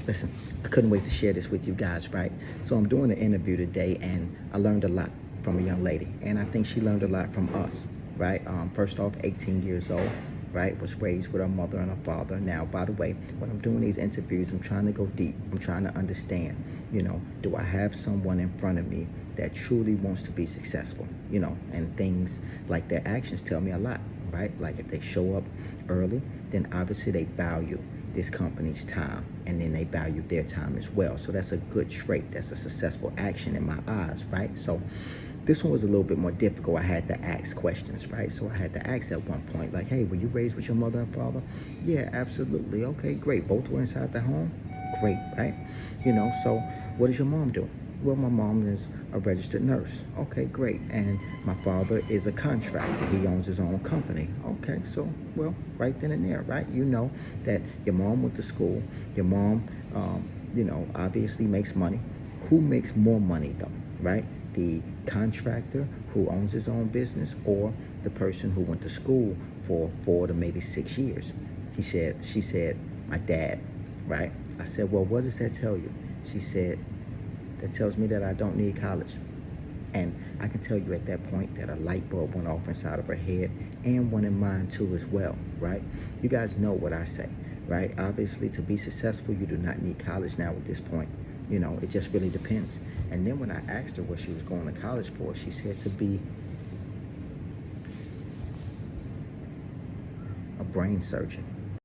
Listen, I couldn't wait to share this with you guys, right? So I'm doing an interview today, and I learned a lot from a young lady, and I think she learned a lot from us, right? First off, 18 years old, right? Was raised with her mother and her father. Now, by the way, when I'm doing these interviews, I'm trying to go deep. I'm trying to understand, do I have someone in front of me that truly wants to be successful, and things like their actions tell me a lot, right? Like if they show up early, then obviously they value this company's time, and then they value their time as well. So that's a good trait. That's a successful action in my eyes, right? So this one was a little bit more difficult. I had to ask questions, right? So I had to ask at one point, like, hey, were you raised with your mother and father? Yeah, absolutely. Okay, great. Both were inside the home? Great, right? So what does your mom do? Well, my mom is a registered nurse. Okay, great. And my father is a contractor. He owns his own company. Okay, so, well, right then and there, right? You know that your mom went to school. Your mom, obviously makes money. Who makes more money, though, right? The contractor who owns his own business, or the person who went to school for 4 to maybe 6 years? She said, my dad, right? I said, well, what does that tell you? She said, that tells me that I don't need college. And I can tell you at that point that a light bulb went off inside of her head, and one in mine too as well, right? You guys know what I say, right? Obviously, to be successful, you do not need college now at this point. It just really depends. And then when I asked her what she was going to college for, she said to be a brain surgeon.